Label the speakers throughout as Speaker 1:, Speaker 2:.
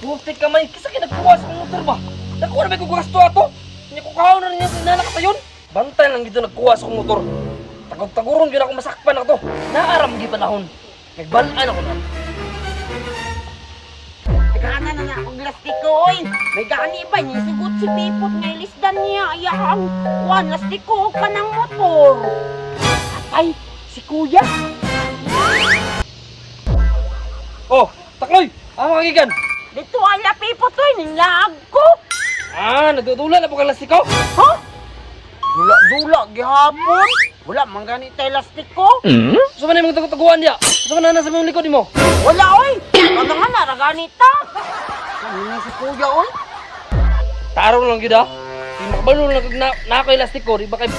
Speaker 1: Putik ka may, kisa kinagkuha sa kong motor ba? Nakuha na may kugasto ato? Hindi ko kahaw na rin yung sinalak sa yun. Bantay lang dito nagkuha sa kong motor. Tagog-taguron yun ako masakpan ako to. Naaram gi panahon. Nagbalaan ako na.
Speaker 2: Gana na akong lastiko, oy. May gani ba niya? Sigot si Pipot nga ilisdan niya. Ayaan. Wan, lastiko ka ng motor. Ay, si Kuya.
Speaker 1: Oh, takloy! Ang magigan!
Speaker 2: Dito ala Pipot, oy. Nilaag ko.
Speaker 1: Ah, nagdudula na po kang lastiko?
Speaker 2: Ha? Dula-dula, gihapon. Wala, manggani tayo lastiko.
Speaker 1: Gusto mo na yung taguan diya? Gusto mo na nasa mong likod mo?
Speaker 2: Wala, oy. Ano nga na, raganita. Ano si Kuya, oy?
Speaker 1: Tarong lang yun ah. Di makabalo lang kag na ako yung lastiko. Di ba kay...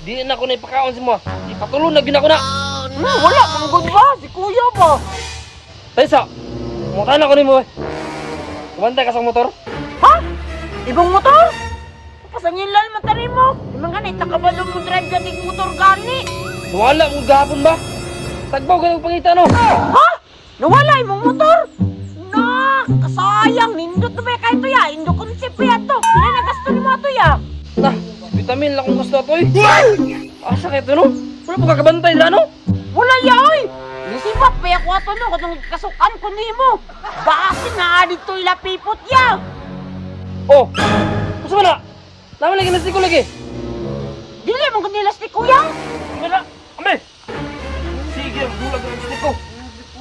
Speaker 1: Di na ako na ipakaon sa mga. Di patulong na gina ko na.
Speaker 2: Wala, manggod ba? Si Kuya ba?
Speaker 1: Taysa, mutan ako ni mo eh. Kumantay ka sa motor?
Speaker 2: Ha? Ibang motor? Pasangilan matari mo. Imang ganit, nakabalo mo drive gating motor gani.
Speaker 1: Wala mong gahapon ba? Tagbaw ka ng pangita no?
Speaker 2: Ha? Nawala imong motor? Nak, kasayang. Nindot na ba kayo to ya? Indo konsep ya to. Pila na gasto ni mo to ya?
Speaker 1: Nah, vitamin lang kung gusto ito eh. Asa kayo ito no? Wala po kakabantay na no?
Speaker 2: Wala ya, oy. Nisipat pa ako ato no, katong kasukan ko ni mo. Basi na dito ila Pipot ya.
Speaker 1: Oh, gusto mo na? Naman lagi lastiko lagi.
Speaker 2: Dili mo kanila si Kuya.
Speaker 1: Wala, ame. Sige, bulag ang lastiko.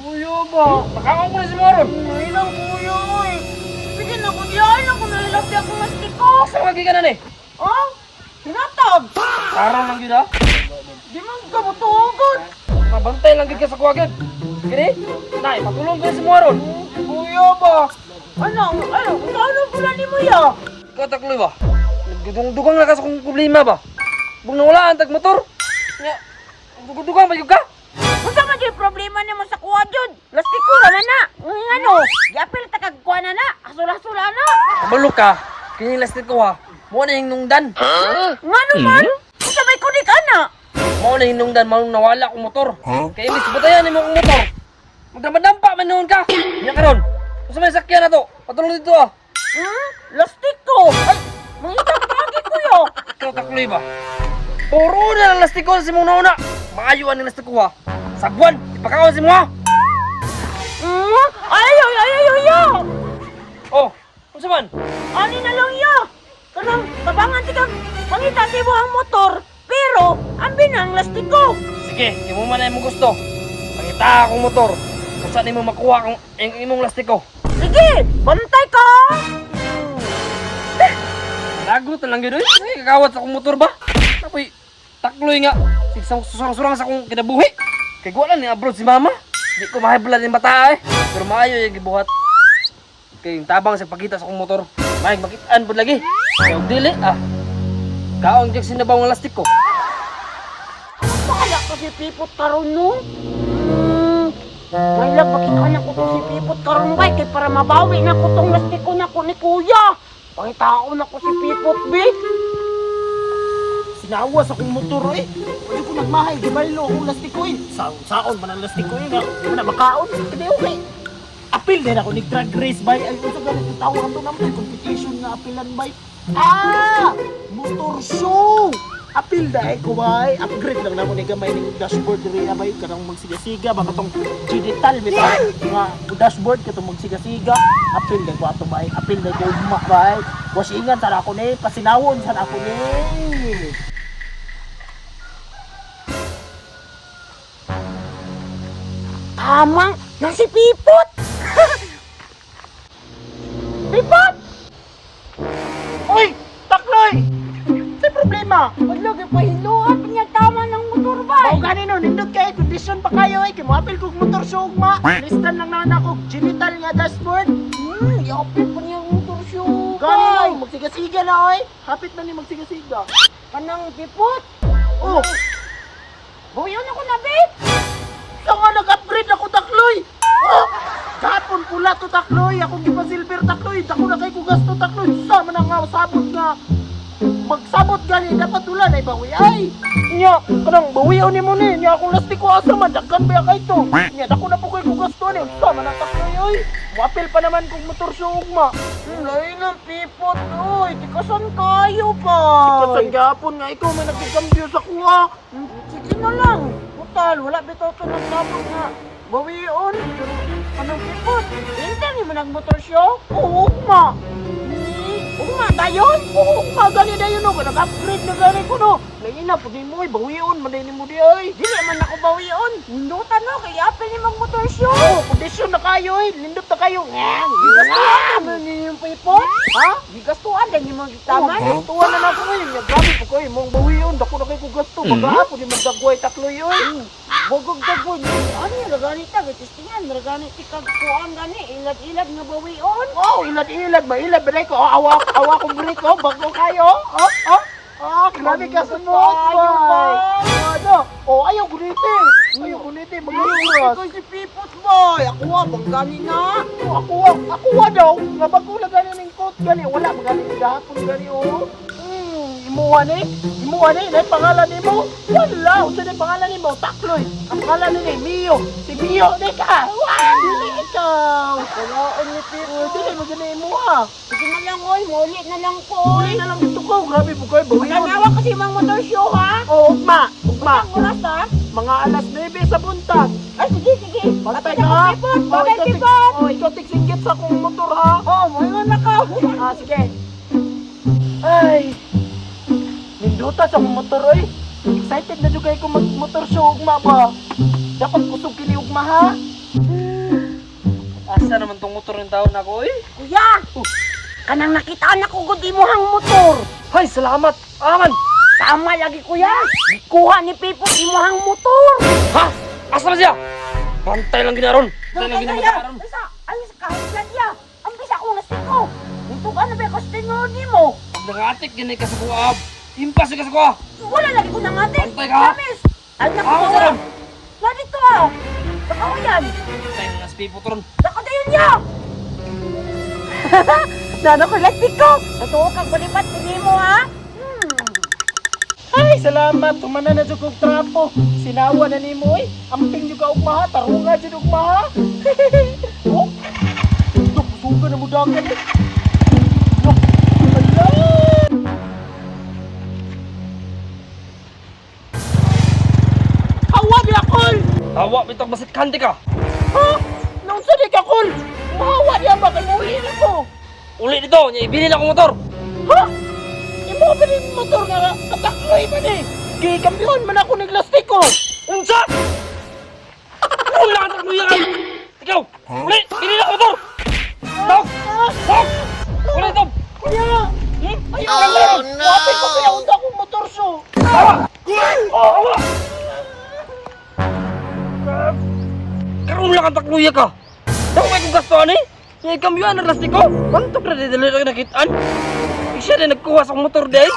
Speaker 1: Kuya ba? Nakakaw mo na si Moron.
Speaker 2: Ay lang Kuya, oy. Sige na ko diyan ako nailabi ako lastiko.
Speaker 1: Asa lagi ka na ni?
Speaker 2: Oh, hinatag.
Speaker 1: Tarang lang yun ah.
Speaker 2: Di man ka matugod.
Speaker 1: Mabantay lang gid ka sa kuwagad. Gini? Nay, patulong ko na si Moron.
Speaker 2: Kuya ba? Ano pula ni mo ya?
Speaker 1: Ikaw takloy ba? Nagdugang na ka sa kong problema ba? Bung nawala ang tagmotor. Nya, dugang ba yung ka?
Speaker 2: Unsa man yung problema nimo sa kuha jud? Lastiko ra man na. Ngano? Yapil ta kag kuha na na. Asula-asula na.
Speaker 1: Kabalo ka. Kini lastit ko ha. Mo na hinungdan.
Speaker 2: Ngano man? Unsa may kunik ana?
Speaker 1: Mo na hinungdan, mo nawala akong motor. Kaya imbis batayan mo akong motor. Magdampa man noon ka. Nya karon. Gusto may sakyan na to. Patulong dito ah.
Speaker 2: Lastiko. Ay, mangita pagi kuya.
Speaker 1: Ikaw takloy ba? Puro na lang lastik ko si mong nauna. Maayuan ni lastik ko ha. Sagwan, ipakawan si mo ha.
Speaker 2: Ya.
Speaker 1: Oh, kung man?
Speaker 2: Ani na lang ya. Kanang tabangan ti kag mangita ti mo ang motor, pero ambi na ang lastiko.
Speaker 1: Sige, imo man na imong gusto. Pangita akong motor. Kung saan imo makuha ang imong lastik ko.
Speaker 2: Sige, bantay ka.
Speaker 1: Lagot na lang yun eh. Ay, kakawat sa akong motor ba? Apoy, takloy nga. Surang-surang sa akong kinabuhi. Kaya wala ni abroad si mama. Di ko mahibla ng bata eh. Pero maayo yung gibuhat. Kaya yung tabang sa pagkita sa akong motor. May makitaan po lagi. Kaya dili ah. Kaong diyag sinabaw ng lastik ko.
Speaker 2: Pakala ko si Pipot karon no. May lang makita ko si Pipot karon bay kay para mabawi na ko tong lastiko na ko ni Kuya. Pangitao na ko si Pipot bi.
Speaker 3: Sinawas akong motor eh. Pwede ko nagmahay, gibaylo akong lastiko eh. Saon man ang lastiko eh. Di mo na makaon. Hindi okay. Apil din ako, nag-drag race bay. Ay, unsa ganito tawag to naman. Competition na apilan bay. Motor show! Apil dahil ko bay. Upgrade lang naman ni gamay ng dashboard rin na bay. Kanang magsiga-siga. Baka tong digital bitaw. Nga dashboard katong magsiga-siga. Apil dahil ko ato bay. Apil dahil ko umak bay. Wasingan sana ako ni. Pasinawon sana ako ni.
Speaker 2: Tamang na si Pipot. Pipot!
Speaker 3: Oy! Takloy! May problema!
Speaker 2: Wala kay pahiluat niya tama ng motor bay.
Speaker 3: Mao gani no, nindot kay kondisyon pa kayo eh. Kimapil kog motor sugma. Listan lang na ako genital nga dashboard.
Speaker 2: Yapit pa niya ang motor show.
Speaker 3: Gani no, magsiga-siga na oy. Hapit na ni magsiga-siga.
Speaker 2: Kanang Pipot.
Speaker 3: Oh,
Speaker 2: Buyon ako na bit.
Speaker 3: sa nga nag-upgrade ako takloy. Oh, kahapon pula to takloy. Akong gipa silver takloy. Dako na kay ko gasto takloy. Sama na nga sabot nga. Magsabot gani dapat ulan ay bawi ay. Nya, kanang bawiaw ni mo ni. Nya akong lastiko asa man daghan ba kay to. Nya dako na po kay ko gasto ni. Sama na takloy oy. Muapil pa naman kung motor siya ugma.
Speaker 2: Lain ang pipot, oy. Tikasan kayo pa.
Speaker 3: Kasan gapon nga ikaw may nagkikambyo sa kuha.
Speaker 2: Sige na lang. Putal, wala bitaw ito nagsabot nga. Bawion. Anong pipot? Hindi mo nagmotor siya?
Speaker 3: Oo, ugma.
Speaker 2: Ugma dayon?
Speaker 3: Oo, ugma. Gani na yun, no. Nag-upgrade na gani ko, no. Naina, pwede mo, bawiyon. Manay ni mo di, ay.
Speaker 2: Dili man ako bawion. Hindutan no, kaya apel ni magmotor siya.
Speaker 3: Oo, kondisyon na kayo, eh. Lindot na kayo.
Speaker 2: Gigastuhan mo niyo yung pipot?
Speaker 3: Ha?
Speaker 2: Gigastuhan din yung mga taman?
Speaker 3: Tuwa na na ko ngayon. Grabe po kayo. Mong bawiyon. Dako na kayo kong gasto. Mag-aapon yung magdagway tatlo yun.
Speaker 2: Bogog-dagol. Ano yung laganit ta? Gatistingan. Laganit ikag kuan gani. Ilad-ilad nga bawion.
Speaker 3: Oh, ilad-ilad ba? Ilad ba ko? Awa kong break ko. Bago kayo. Grabe ka sa boy. Ano? Oh, ayaw gunitin. Ayaw gunitin. Mag-iuras.
Speaker 2: Ikaw si Pipot boy. Ako bang gani na?
Speaker 3: Ako daw. Nga bago na gani ng coat gani. Wala magani ng gahapon gani oh. Imuha ni? Na pangalan ni mo? Wala. Unsa ni pangalan ni mo? Takloy. Ang pangalan ni Mio. Si Mio ni ka. Wow, dili ikaw.
Speaker 2: Kalaon ni Pipot.
Speaker 3: Dili mo gani imuha.
Speaker 2: Sige na lang oy. Muli na lang ko.
Speaker 3: Uli na lang dito ko. Grabe po kayo. Bawiyon.
Speaker 2: Nanawa kasi mga motor show ha?
Speaker 3: Oh, ugma.
Speaker 2: Ang oras ha?
Speaker 3: Mga alas 9 sa buntag.
Speaker 2: Ay sige sige.
Speaker 3: Bantay
Speaker 2: Patay
Speaker 3: ka ha.
Speaker 2: Pipot. Patay Pipot.
Speaker 3: Oh, ikaw tiksingit sa akong motor ha.
Speaker 2: Oh, mga nakaw.
Speaker 3: Sige. Ay. Ninduta sa akong motor oy. Excited na jud kay ko mag-motor show ugma ba. Dapat kusog kini ugma ha.
Speaker 1: Asa naman tong motor ng taon ako eh?
Speaker 2: Kuya. Kanang nakitaan ako gud imuhang motor.
Speaker 1: Hay, salamat! Aman!
Speaker 2: Tama lagi kuya. Kuha ni Pipot imuhang motor.
Speaker 1: Ha? Asa na siya? Bantay lang ginaron! Bantay lang ginaron!
Speaker 2: Bisa, alis ka, ya. Ang bisa ko nga stiko. Ito ka na ba kastingo ni mo?
Speaker 1: Pag nangatik, ganay ka sa kuwaab! Impas ka sa kuwa!
Speaker 2: Wala lagi ko nangatin.
Speaker 1: Bantay ka.
Speaker 2: Promise. Ay, naku,
Speaker 1: Ako
Speaker 2: wala.
Speaker 1: sarap!
Speaker 2: Na dito ah. Baka ko yan.
Speaker 1: Bantay na nas pipotron!
Speaker 2: Baka dayon niya. Nana ko lastik ko. Totoo kang balipat ni mo ha.
Speaker 3: Ay, salamat. Tumana na jud kog trapo. Sinawa na nimo oy. Amping jud ka ugma ha. Tarunga jud ugma ha. Oh. Suga na mo dagan eh. No. Ala. Hawa di akol.
Speaker 1: Tawa, bitog basit kanti ka!
Speaker 3: Ha? Nung sa di ka kol. Mahawa di ba kay uli na ko.
Speaker 1: Uli dito, niya ibili na akong motor!
Speaker 3: Ha? Imo ba ni motor nga katakloy man eh. Gikampiyon man ako naglastik ko.
Speaker 1: Unsa? Wala ka takluya ka! Ikaw! Uli! Ibili na akong motor! Tok! Tok! Uli ito!
Speaker 3: Kuya! Ayaw ka lang! Wapit ko pinaunta akong motor so!
Speaker 1: Tawa! Tawa! Karoon lang ang takluya ka! Daw may kong gastuhan eh! Yung ikambyuan ang lastik ko! Bantok na didali na nakitaan! Siya na nagkuha sa motor dahil!